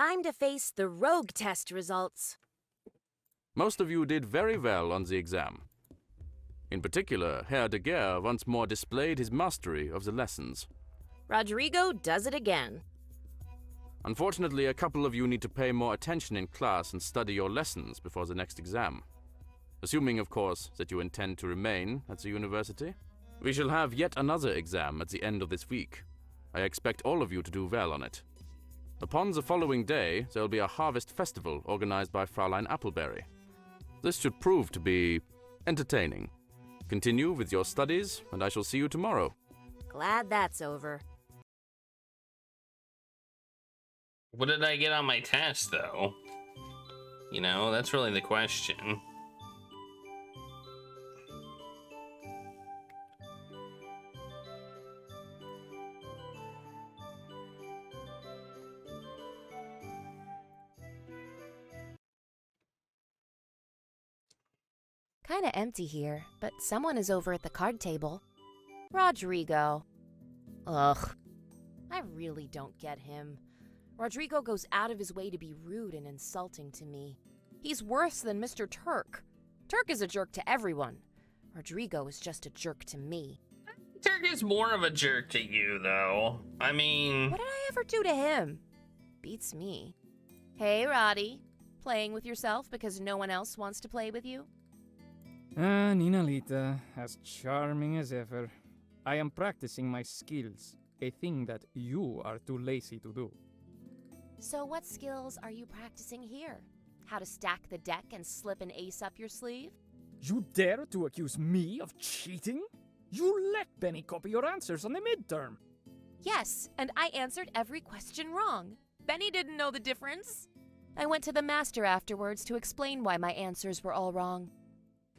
Time to face the rogue test results. Most of you did very well on the exam. In particular, Herr de Guerre once more displayed his mastery of the lessons. Rodrigo does it again. Unfortunately, a couple of you need to pay more attention in class and study your lessons before the next exam. Assuming, of course, that you intend to remain at the university. We shall have yet another exam at the end of this week. I expect all of you to do well on it. Upon the following day, there will be a harvest festival organized by Fräulein Appleberry. This should prove to be entertaining. Continue with your studies, and I shall see you tomorrow. Glad that's over. What did I get on my test, though? You know, that's really the question. Kinda empty here, but someone is over at the card table. Rodrigo. Ugh. I really don't get him. Rodrigo goes out of his way to be rude and insulting to me. He's worse than Mr. Turk. Turk is a jerk to everyone. Rodrigo is just a jerk to me. Turk is more of a jerk to you, though. I mean... What did I ever do to him? Beats me. Hey, Roddy. Playing with yourself because no one else wants to play with you? Ninalita, as charming as ever. I am practicing my skills, a thing that you are too lazy to do. So what skills are you practicing here? How to stack the deck and slip an ace up your sleeve? You dare to accuse me of cheating? You let Benny copy your answers on the midterm. Yes, and I answered every question wrong. Benny didn't know the difference. I went to the master afterwards to explain why my answers were all wrong.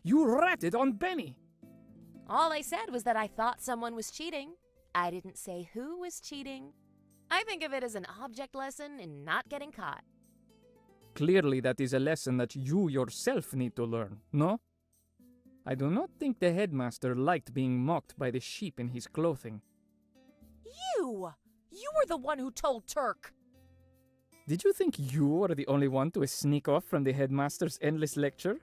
You ratted on Benny. All I said was that I thought someone was cheating. I didn't say who was cheating. I think of it as an object lesson in not getting caught. Clearly that is a lesson that you yourself need to learn, no? I do not think the headmaster liked being mocked by the sheep in his clothing. You! You were the one who told Turk! Did you think you were the only one to sneak off from the headmaster's endless lecture?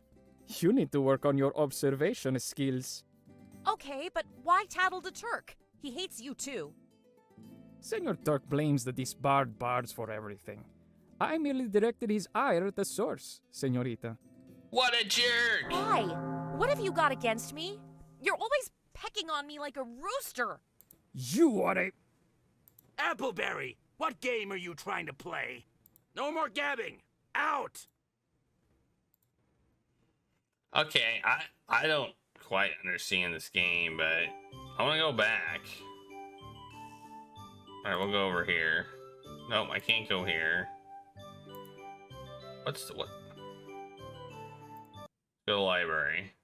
You need to work on your observation skills. Okay, but why tattle to Turk? He hates you too. Senor Turk blames the disbarred bards for everything. I merely directed his ire at the source, señorita. What a jerk! Why? What have you got against me? You're always pecking on me like a rooster. You are a... Appleberry, what game are you trying to play? No more gabbing! Out! Okay, I don't quite understand this game, but I want to go back. Alright, we'll go over here. Nope, I can't go here. What's the what? Go to the library.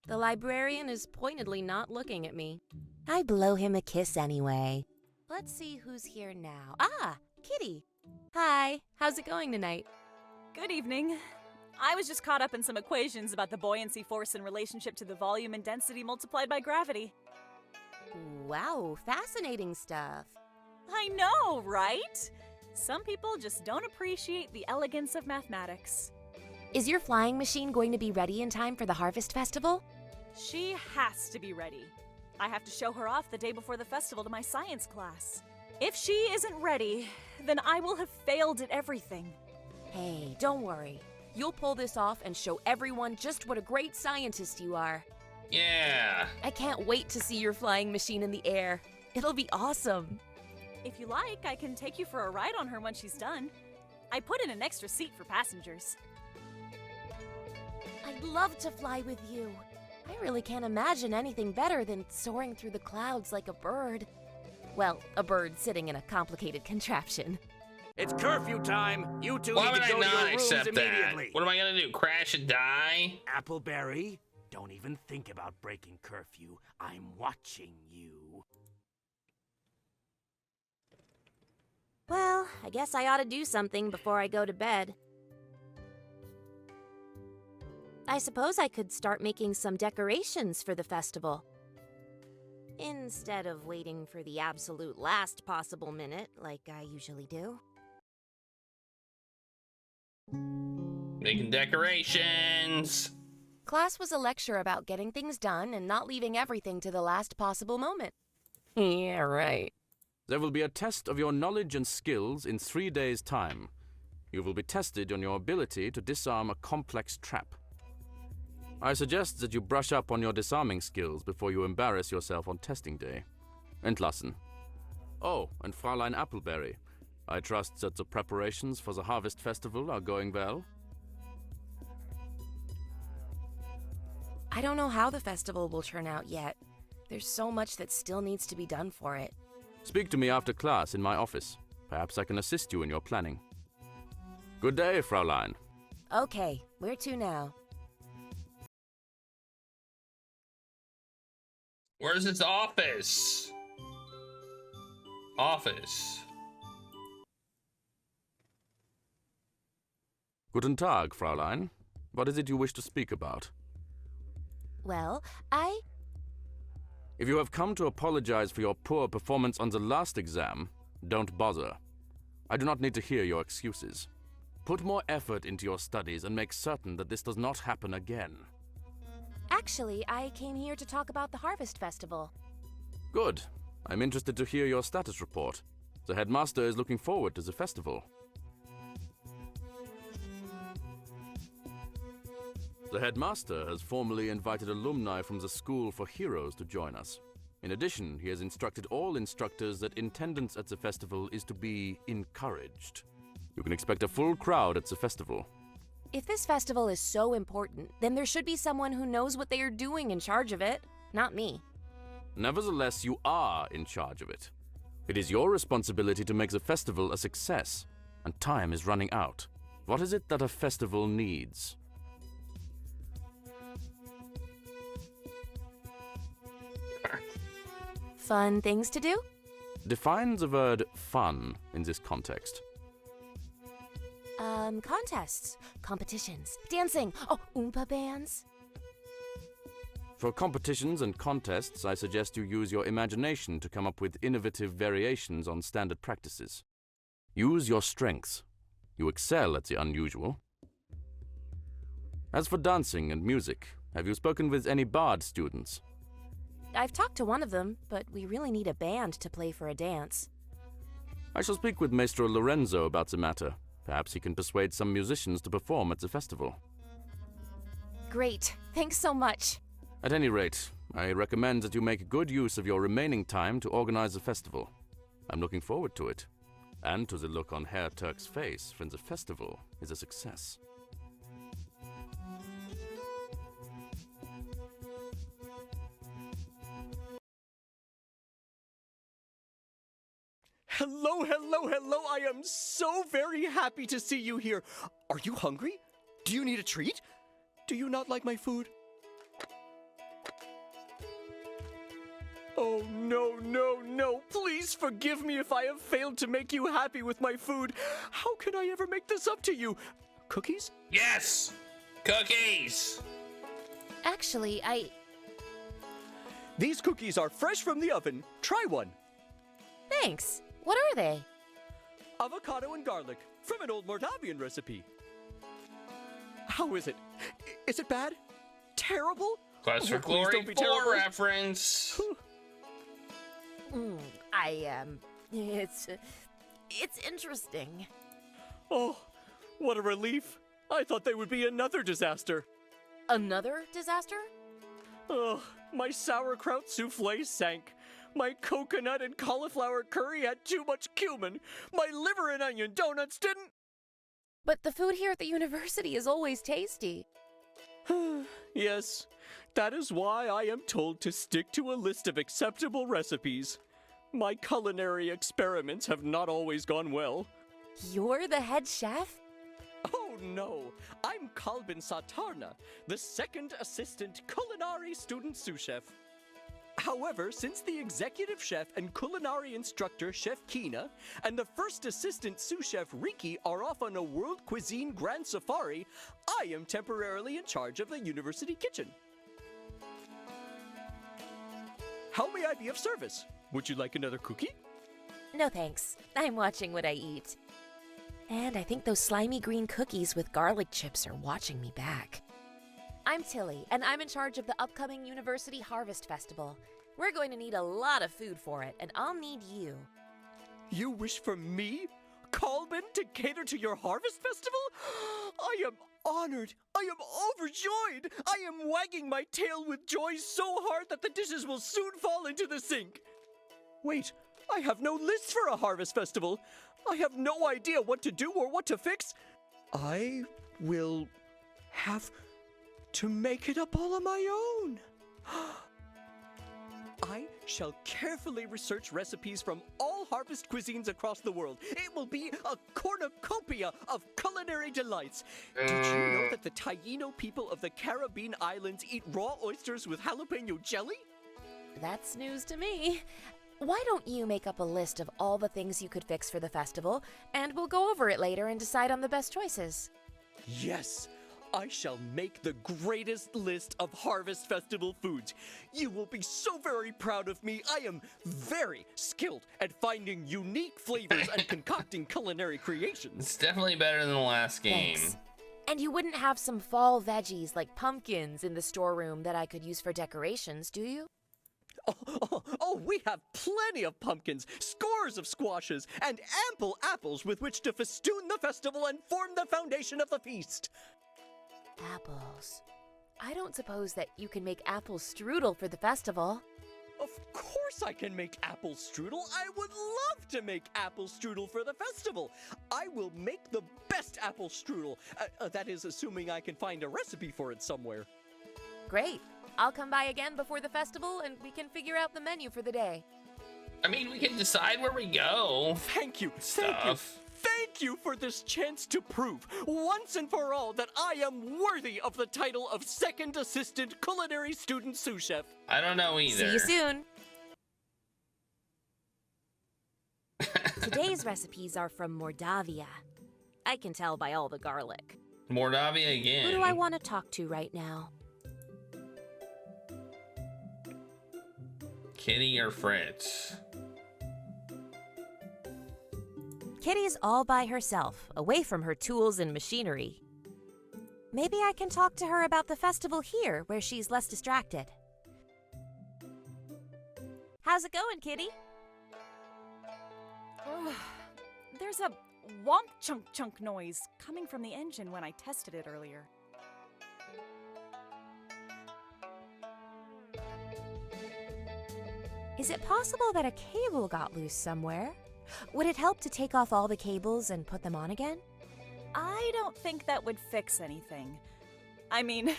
The librarian is pointedly not looking at me. I blow him a kiss anyway. Let's see who's here now. Ah, Kitty. Hi, how's it going tonight? Good evening. I was just caught up in some equations about the buoyancy force in relationship to the volume and density multiplied by gravity. Wow, fascinating stuff. I know, right? Some people just don't appreciate the elegance of mathematics. Is your flying machine going to be ready in time for the Harvest Festival? She has to be ready. I have to show her off the day before the festival to my science class. If she isn't ready, then I will have failed at everything. Hey, don't worry. You'll pull this off and show everyone just what a great scientist you are. Yeah. I can't wait to see your flying machine in the air. It'll be awesome. If you like, I can take you for a ride on her when she's done. I put in an extra seat for passengers. I'd love to fly with you. I really can't imagine anything better than soaring through the clouds like a bird. Well, a bird sitting in a complicated contraption. It's curfew time. You two Why need would to I go to your not rooms accept that? immediately. What am I gonna do? Crash and die? Appleberry, don't even think about breaking curfew. I'm watching you. Well, I guess I ought to do something before I go to bed. I suppose I could start making some decorations for the festival. Instead of waiting for the absolute last possible minute, like I usually do. Making decorations. Class was a lecture about getting things done and not leaving everything to the last possible moment. Yeah, right. There will be a test of your knowledge and skills in 3 days' time. You will be tested on your ability to disarm a complex trap. I suggest that you brush up on your disarming skills before you embarrass yourself on testing day. Entlassen. Oh, and Fräulein Appleberry, I trust that the preparations for the Harvest Festival are going well? I don't know how the festival will turn out yet. There's so much that still needs to be done for it. Speak to me after class in my office. Perhaps I can assist you in your planning. Good day, Fräulein. Okay, where to now? Where's its office? Office. Guten Tag, Fräulein. What is it you wish to speak about? Well, If you have come to apologize for your poor performance on the last exam, don't bother. I do not need to hear your excuses. Put more effort into your studies and make certain that this does not happen again. Actually, I came here to talk about the Harvest Festival. Good. I'm interested to hear your status report. The headmaster is looking forward to the festival. The headmaster has formally invited alumni from the School for Heroes to join us. In addition, he has instructed all instructors that attendance at the festival is to be encouraged. You can expect a full crowd at the festival. If this festival is so important, then there should be someone who knows what they are doing in charge of it, not me. Nevertheless, you are in charge of it. It is your responsibility to make the festival a success, and time is running out. What is it that a festival needs? Fun things to do? Define the word fun in this context. Contests, competitions, dancing, oh, Oompa bands. For competitions and contests, I suggest you use your imagination to come up with innovative variations on standard practices. Use your strengths. You excel at the unusual. As for dancing and music, have you spoken with any bard students? I've talked to one of them, but we really need a band to play for a dance. I shall speak with Maestro Lorenzo about the matter. Perhaps he can persuade some musicians to perform at the festival. Great, thanks so much. At any rate, I recommend that you make good use of your remaining time to organize the festival. I'm looking forward to it, and to the look on Herr Turk's face when the festival is a success. Hello, hello, hello. I am so very happy to see you here. Are you hungry? Do you need a treat? Do you not like my food? Oh, no, no, no. Please forgive me if I have failed to make you happy with my food. How can I ever make this up to you? Cookies? Yes! Cookies! Actually, These cookies are fresh from the oven. Try one. Thanks. What are they? Avocado and garlic from an old Mordavian recipe. How is it? Is it bad? Terrible? Quest for Oh, please Glory don't be 4 terrible. reference. It's interesting. Oh, what a relief. I thought they would be another disaster. Another disaster? Oh, my sauerkraut souffle sank. My coconut and cauliflower curry had too much cumin. My liver and onion donuts didn't. But the food here at the university is always tasty. Yes, that is why I am told to stick to a list of acceptable recipes. My culinary experiments have not always gone well. You're the head chef? Oh no, I'm Kalbin Satarna, the second assistant culinary student sous chef. However, since the executive chef and culinary instructor Chef Kina and the first assistant sous chef Riki are off on a world cuisine grand safari, I am temporarily in charge of the university kitchen. How may I be of service? Would you like another cookie? No thanks. I'm watching what I eat. And I think those slimy green cookies with garlic chips are watching me back. I'm Tilly, and I'm in charge of the upcoming University Harvest Festival. We're going to need a lot of food for it, and I'll need you. You wish for me, Colbin, to cater to your harvest festival? I am honored. I am overjoyed. I am wagging my tail with joy so hard that the dishes will soon fall into the sink. Wait, I have no list for a harvest festival. I have no idea what to do or what to fix. I will have to make it up all on my own. I shall carefully research recipes from all harvest cuisines across the world. It will be a cornucopia of culinary delights. Did you know that the Taino people of the Caribbean Islands eat raw oysters with jalapeno jelly? That's news to me. Why don't you make up a list of all the things you could fix for the festival, and we'll go over it later and decide on the best choices. Yes, I shall make the greatest list of Harvest Festival foods. You will be so very proud of me. I am very skilled at finding unique flavors and concocting culinary creations. It's definitely better than the last game. Thanks. And you wouldn't have some fall veggies like pumpkins in the storeroom that I could use for decorations, do you? Oh, we have plenty of pumpkins, scores of squashes, and ample apples with which to festoon the festival and form the foundation of the feast. Apples. I don't suppose that you can make apple strudel for the festival. Of course I can make apple strudel. I would love to make apple strudel for the festival. I will make the best apple strudel. That is, assuming I can find a recipe for it somewhere. Great. I'll come by again before the festival and we can figure out the menu for the day. I mean, we can decide where we go. Thank you. Stuff. Thank you for this chance to prove, once and for all, that I am worthy of the title of Second Assistant Culinary Student Sous Chef. I don't know either. See you soon. Today's recipes are from Mordavia. I can tell by all the garlic. Mordavia again. Who do I want to talk to right now? Kitty or Fritz? Kitty's all by herself, away from her tools and machinery. Maybe I can talk to her about the festival here, where she's less distracted. How's it going, Kitty? There's a womp chunk chunk noise coming from the engine when I tested it earlier. Is it possible that a cable got loose somewhere? Would it help to take off all the cables and put them on again? I don't think that would fix anything. I mean,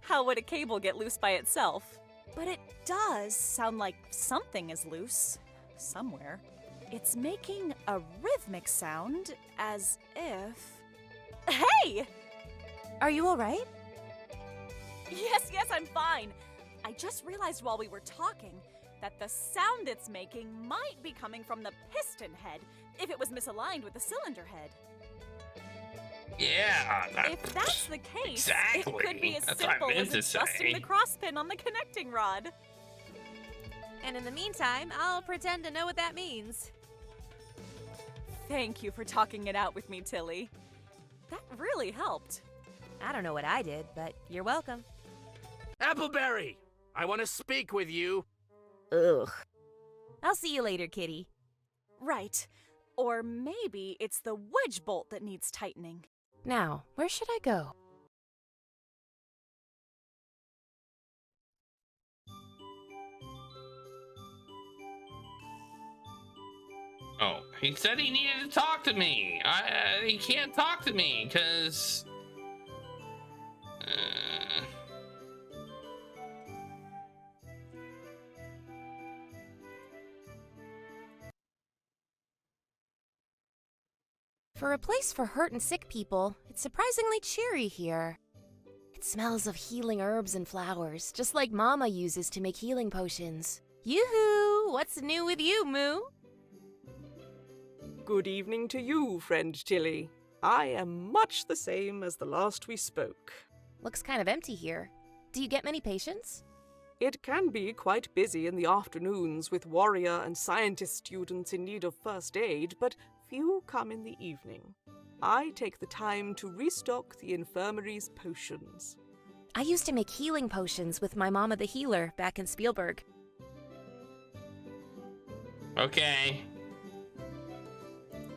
how would a cable get loose by itself? But it does sound like something is loose somewhere. It's making a rhythmic sound as if... Hey! Are you all right? Yes, I'm fine. I just realized while we were talking that the sound it's making might be coming from the piston head if it was misaligned with the cylinder head. Yeah. If that's the case, Exactly. it could be as That's what I simple meant as to adjusting say. the crosspin on the connecting rod. And in the meantime, I'll pretend to know what that means. Thank you for talking it out with me, Tilly. That really helped. I don't know what I did, but you're welcome. Appleberry! I want to speak with you. Ugh. I'll see you later, Kitty. Right. Or maybe it's the wedge bolt that needs tightening. Now, where should I go? Oh, he said he needed to talk to me. He can't talk to me because. For a place for hurt and sick people, it's surprisingly cheery here. It smells of healing herbs and flowers, just like Mama uses to make healing potions. Yoo-hoo! What's new with you, Moo? Good evening to you, friend Tilly. I am much the same as the last we spoke. Looks kind of empty here. Do you get many patients? It can be quite busy in the afternoons with warrior and scientist students in need of first aid, but few come in the evening. I take the time to restock the infirmary's potions. I used to make healing potions with my mama the healer back in Spielberg. Okay.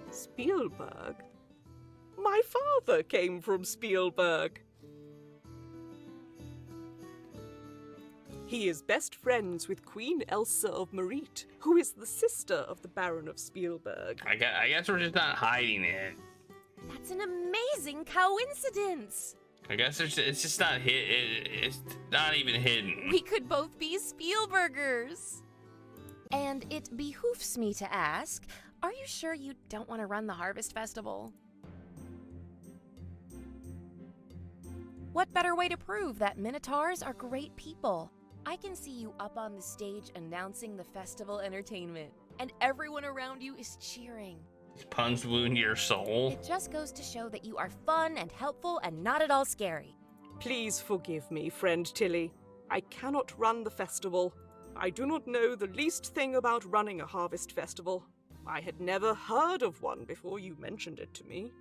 Spielberg? My father came from Spielberg. He is best friends with Queen Elsa of Merite, who is the sister of the Baron of Spielberg. I guess we're just not hiding it. That's an amazing coincidence! I guess it's just not it's not even hidden. We could both be Spielbergers! And it behooves me to ask, are you sure you don't want to run the Harvest Festival? What better way to prove that Minotaurs are great people? I can see you up on the stage announcing the festival entertainment, and everyone around you is cheering. Puns wound your soul. It just goes to show that you are fun and helpful and not at all scary. Please forgive me, friend Tilly. I cannot run the festival. I do not know the least thing about running a harvest festival. I had never heard of one before you mentioned it to me.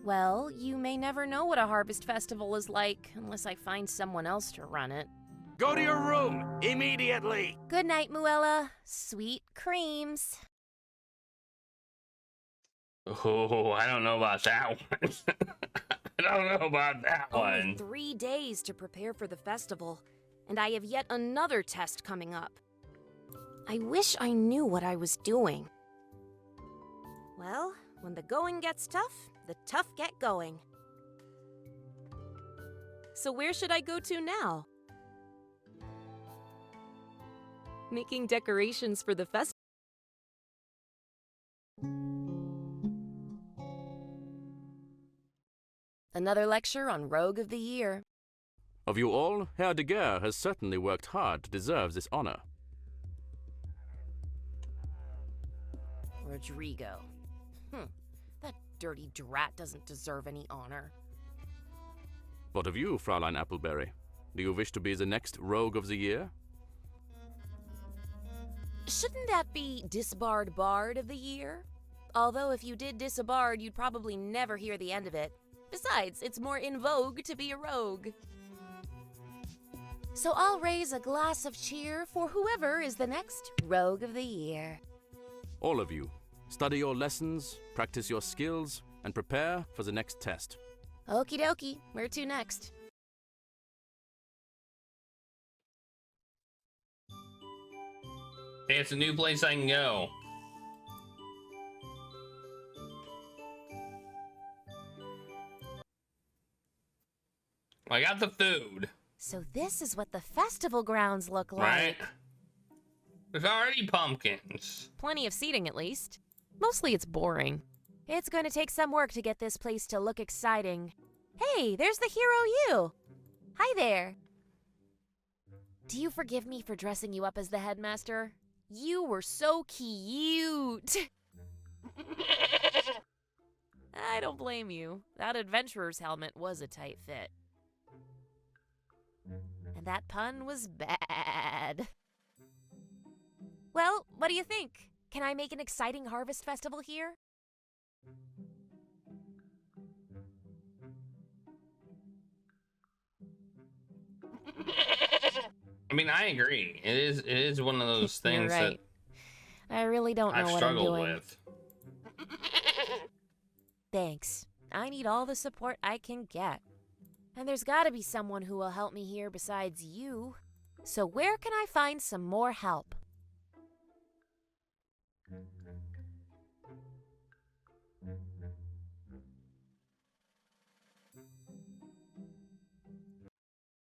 Well, you may never know what a harvest festival is like unless I find someone else to run it. Go to your room, immediately! Good night, Muella. Sweet creams. Oh, I don't know about that one. I don't know about that Only one. 3 days to prepare for the festival, and I have yet another test coming up. I wish I knew what I was doing. Well, when the going gets tough, the tough get going. So where should I go to now? Making decorations for the festival. Another lecture on Rogue of the Year. Of you all, Herr de Geer has certainly worked hard to deserve this honor. Rodrigo. That dirty drat doesn't deserve any honor. What of you, Fräulein Appleberry? Do you wish to be the next Rogue of the Year? Shouldn't that be Disbarred Bard of the Year? Although if you did diss a bard, you'd probably never hear the end of it. Besides, it's more in vogue to be a rogue. So I'll raise a glass of cheer for whoever is the next Rogue of the Year. All of you, study your lessons, practice your skills, and prepare for the next test. Okie dokie, where to next? Hey, it's a new place I can go. I got the food. So this is what the festival grounds look like. Right? There's already pumpkins. Plenty of seating, at least. Mostly it's boring. It's going to take some work to get this place to look exciting. Hey, there's the hero you! Hi there! Do you forgive me for dressing you up as the headmaster? You were so cute! I don't blame you. That adventurer's helmet was a tight fit. And that pun was bad. Well, what do you think? Can I make an exciting harvest festival here? I mean, I agree. It is one of those You're things right. I really don't know that I've what I'm struggled doing. with. Thanks. I need all the support I can get. And there's gotta be someone who will help me here besides you. So where can I find some more help?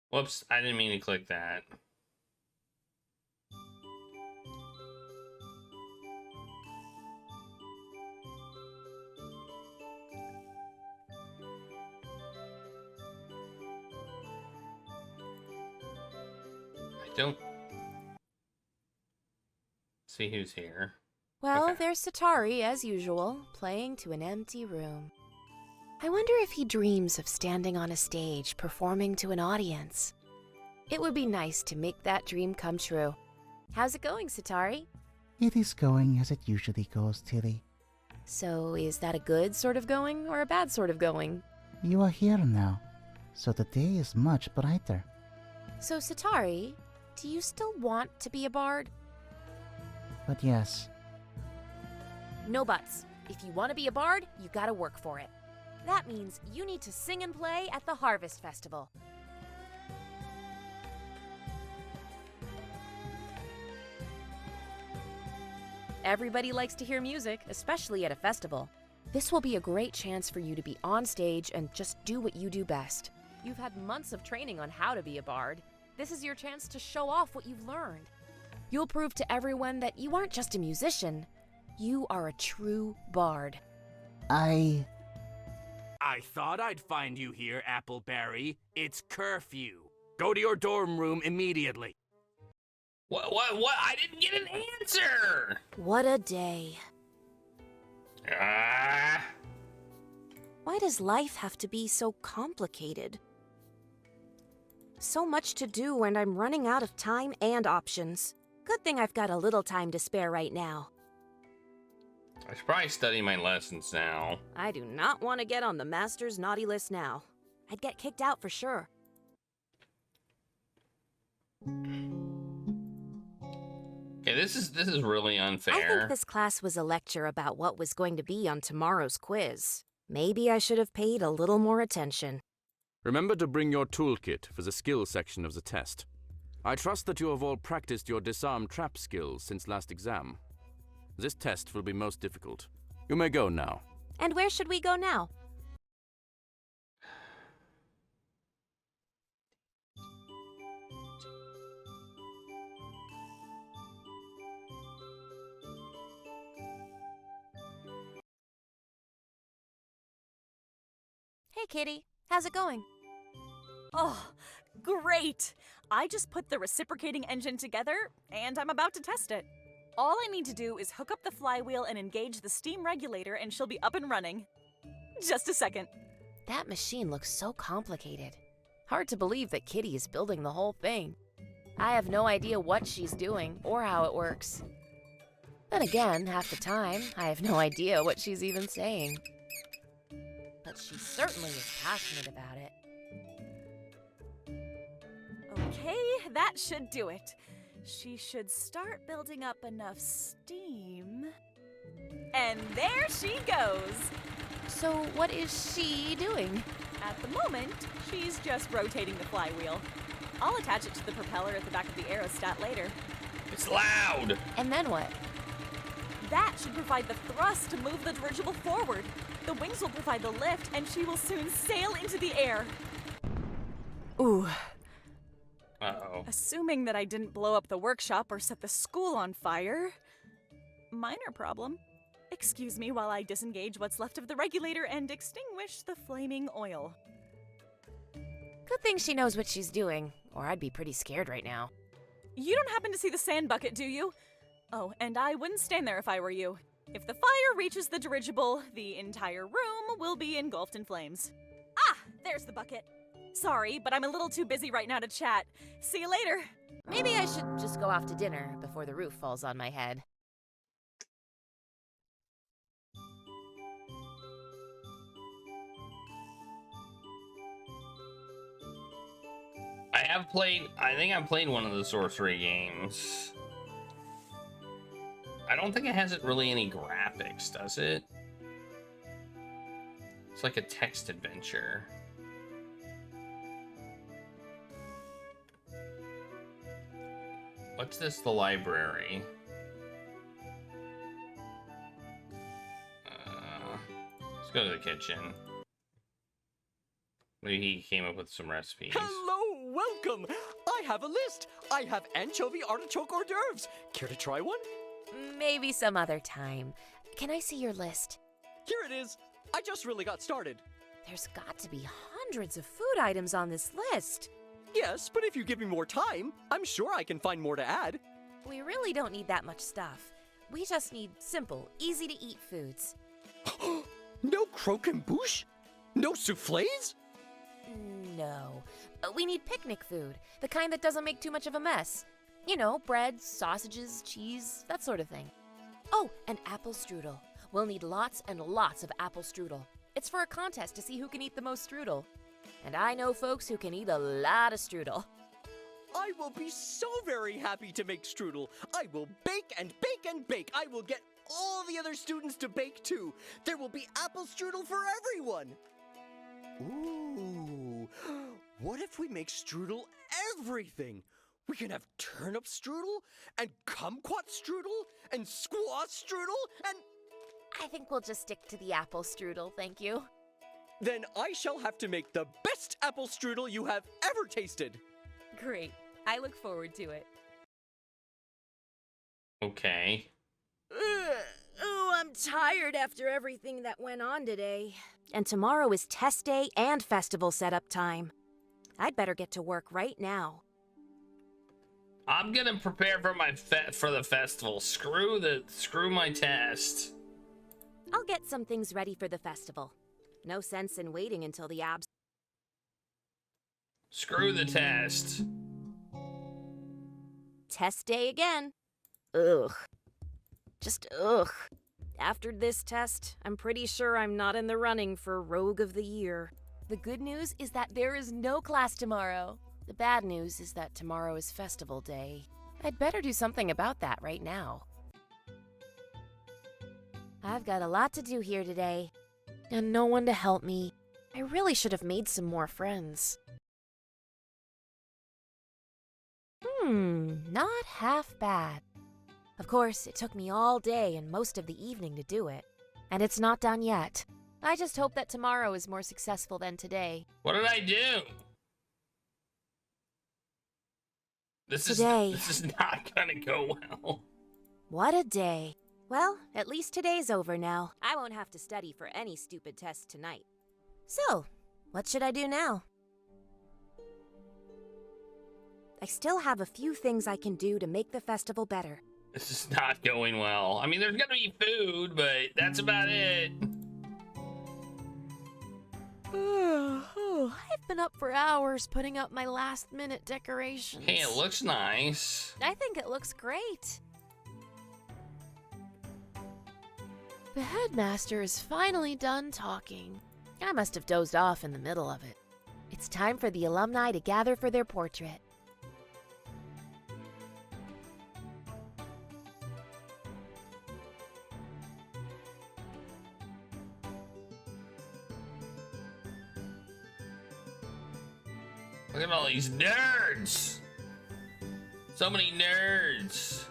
Whoops, I didn't mean to click that. I don't see who's here. Well, Okay. there's Satari, as usual, playing to an empty room. I wonder if he dreams of standing on a stage performing to an audience. It would be nice to make that dream come true. How's it going, Satari? It is going as it usually goes, Tilly. So is that a good sort of going or a bad sort of going? You are here now, so the day is much brighter. So Satari, do you still want to be a bard? But yes, No buts. If you want to be a bard, you gotta work for it. That means you need to sing and play at the Harvest Festival. Everybody likes to hear music, especially at a festival. This will be a great chance for you to be on stage and just do what you do best. You've had months of training on how to be a bard. This is your chance to show off what you've learned. You'll prove to everyone that you aren't just a musician, you are a true bard. I thought I'd find you here, Appleberry. It's curfew. Go to your dorm room immediately. What? I didn't get an answer! What a day. Ah. Why does life have to be so complicated? So much to do and I'm running out of time and options. Good thing I've got a little time to spare right now. I should probably study my lessons now. I do not want to get on the master's naughty list now. I'd get kicked out for sure. Okay, this is really unfair. I think this class was a lecture about what was going to be on tomorrow's quiz. Maybe I should have paid a little more attention. Remember to bring your toolkit for the skill section of the test. I trust that you have all practiced your disarm trap skills since last exam. This test will be most difficult. You may go now. And where should we go now? Hey, Kitty. How's it going? Oh, great! I just put the reciprocating engine together, and I'm about to test it. All I need to do is hook up the flywheel and engage the steam regulator, and she'll be up and running. Just a second. That machine looks so complicated. Hard to believe that Kitty is building the whole thing. I have no idea what she's doing or how it works. Then again, half the time, I have no idea what she's even saying. But she certainly is passionate about it. Okay, that should do it. She should start building up enough steam. And there she goes! So what is she doing? At the moment, she's just rotating the flywheel. I'll attach it to the propeller at the back of the aerostat later. It's loud! And then what? That should provide the thrust to move the dirigible forward. The wings will provide the lift, and she will soon sail into the air. Ooh. Uh-oh. Assuming that I didn't blow up the workshop or set the school on fire. Minor problem. Excuse me while I disengage what's left of the regulator and extinguish the flaming oil. Good thing she knows what she's doing, or I'd be pretty scared right now. You don't happen to see the sand bucket, do you? Oh, and I wouldn't stand there if I were you. If the fire reaches the dirigible, the entire room will be engulfed in flames. Ah, there's the bucket. Sorry, but I'm a little too busy right now to chat. See you later. Maybe I should just go off to dinner before the roof falls on my head. I think I've played one of the sorcery games. I don't think it has really any graphics, does it? It's like a text adventure. What's this? The library. Let's go to the kitchen. Maybe he came up with some recipes. Hello, welcome! I have a list! I have anchovy artichoke hors d'oeuvres. Care to try one? Maybe some other time. Can I see your list? Here it is. I just really got started. There's got to be hundreds of food items on this list. Yes, but if you give me more time, I'm sure I can find more to add. We really don't need that much stuff. We just need simple, easy-to-eat foods. No croquembouche? No soufflés? No. We need picnic food, the kind that doesn't make too much of a mess. You know, bread, sausages, cheese, that sort of thing. Oh, and apple strudel. We'll need lots and lots of apple strudel. It's for a contest to see who can eat the most strudel. And I know folks who can eat a lot of strudel. I will be so very happy to make strudel. I will bake and bake and bake. I will get all the other students to bake too. There will be apple strudel for everyone. Ooh, what if we make strudel everything? We can have turnip strudel and kumquat strudel and squash strudel and... I think we'll just stick to the apple strudel, thank you. Then I shall have to make the best apple strudel you have ever tasted. Great. I look forward to it. Okay. Oh, I'm tired after everything that went on today. And tomorrow is test day and festival setup time. I'd better get to work right now. I'm gonna prepare for my for the festival. Screw my test. I'll get some things ready for the festival. No sense in waiting until the abs. Screw the test. Test day again. Ugh. Just ugh. After this test, I'm pretty sure I'm not in the running for Rogue of the Year. The good news is that there is no class tomorrow. The bad news is that tomorrow is festival day. I'd better do something about that right now. I've got a lot to do here today, and no one to help me. I really should have made some more friends. Not half bad. Of course, it took me all day and most of the evening to do it. And it's not done yet. I just hope that tomorrow is more successful than today. What did I do? This is not gonna go well. What a day. Well, at least today's over now. I won't have to study for any stupid tests tonight. So, what should I do now? I still have a few things I can do to make the festival better. This is not going well. I mean, there's gonna be food, but that's about it. I've been up for hours putting up my last-minute decorations. Hey, it looks nice. I think it looks great. The headmaster is finally done talking. I must have dozed off in the middle of it. It's time for the alumni to gather for their portrait. Look at all these nerds. So many nerds.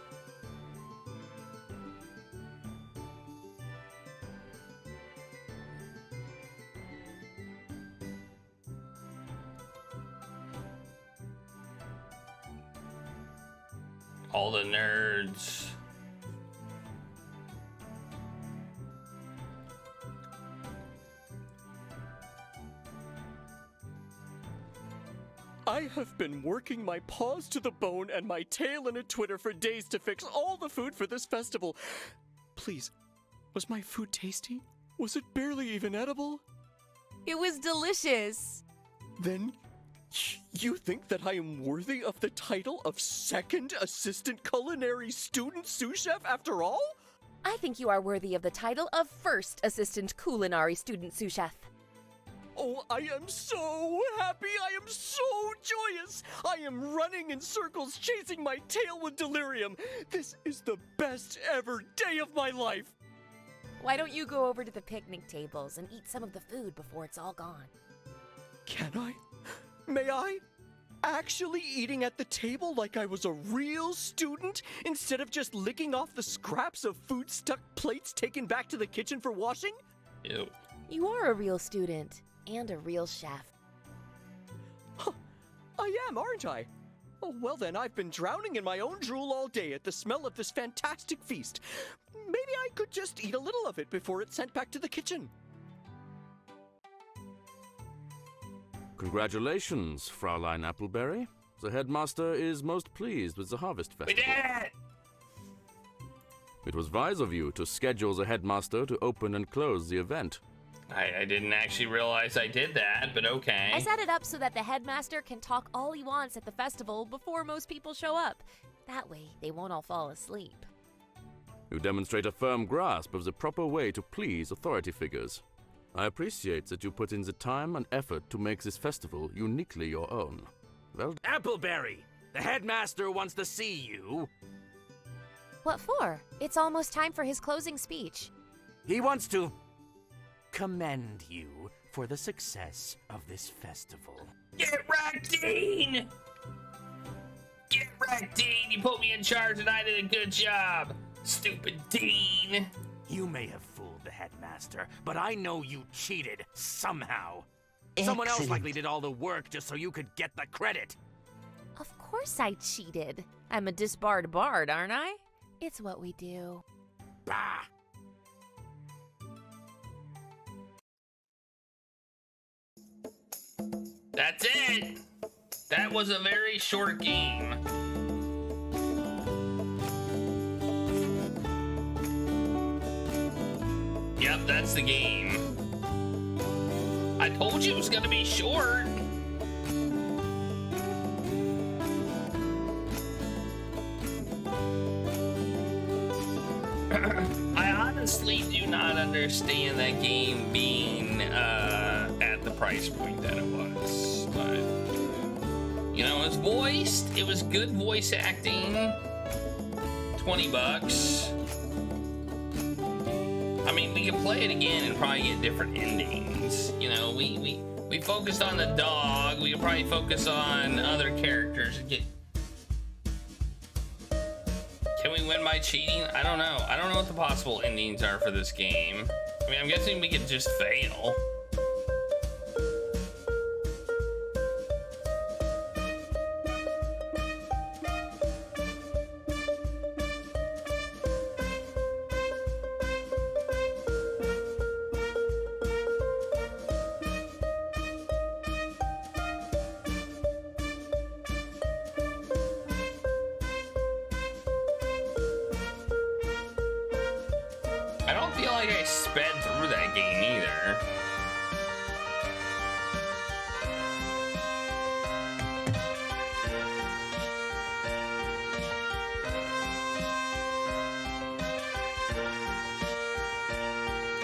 All the nerds. I have been working my paws to the bone and my tail in a twitter for days to fix all the food for this festival. Please, was my food tasty? Was it barely even edible? It was delicious. Then, you think that I am worthy of the title of second assistant culinary student sous chef after all? I think you are worthy of the title of first assistant culinary student sous chef. Oh, I am so happy! I am so joyous! I am running in circles, chasing my tail with delirium. This is the best ever day of my life! Why don't you go over to the picnic tables and eat some of the food before it's all gone? Can I? May I? Actually eating at the table like I was a real student instead of just licking off the scraps of food-stuck plates taken back to the kitchen for washing? Ew. You are a real student. And a real chef. Huh, I am, aren't I? Oh, well then, I've been drowning in my own drool all day at the smell of this fantastic feast. Maybe I could just eat a little of it before it's sent back to the kitchen. Congratulations, Fraulein Appleberry. The headmaster is most pleased with the harvest We festival. did it! It was wise of you to schedule the headmaster to open and close the event. I didn't actually realize I did that, but okay. I set it up so that the headmaster can talk all he wants at the festival before most people show up. That way, they won't all fall asleep. You demonstrate a firm grasp of the proper way to please authority figures. I appreciate that you put in the time and effort to make this festival uniquely your own. Well, Appleberry, the headmaster wants to see you. What for? It's almost time for his closing speech. He wants to commend you for the success of this festival. Get wrecked, Dean! Get wrecked, Dean! You put me in charge and I did a good job! Stupid Dean! You may have fooled the headmaster, but I know you cheated somehow. Someone else likely did all the work just so you could get the credit. Of course I cheated. I'm a disbarred bard, aren't I? It's what we do. Bah! That's it! That was a very short game. Yep, that's the game. I told you it was gonna be short. I honestly do not understand that game being at the price point that it was, but you know, it was voiced. It was good voice acting. $20. I mean, we could play it again and probably get different endings. You know, we focused on the dog. We could probably focus on other characters and get. Can we win by cheating? I don't know. I don't know what the possible endings are for this game. I mean, I'm guessing we could just fail. I don't feel like I sped through that game either.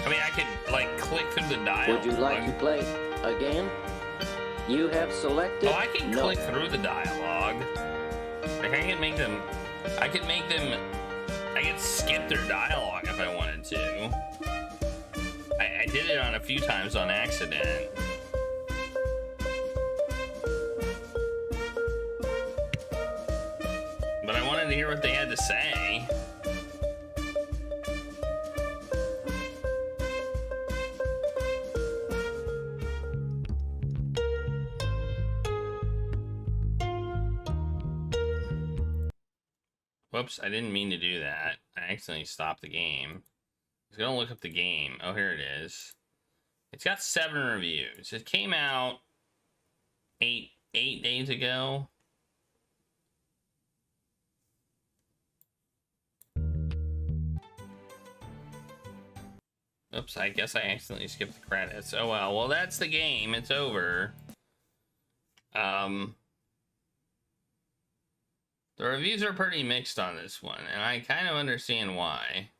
I mean, I could, like, click through the dialogue. Would you like to play again? You have selected. Oh, I can no. click through the dialogue. Like, I can make them. I could skip their dialogue if I wanted to. I did it on a few times on accident. But I wanted to hear what they had to say. Whoops, I didn't mean to do that. I accidentally stopped the game. I was gonna look up the game. Oh, here it is. It's got 7 reviews. It came out eight days ago. Oops, I guess I accidentally skipped the credits. Oh well, well that's the game. It's over. The reviews are pretty mixed on this one, and I kind of understand why.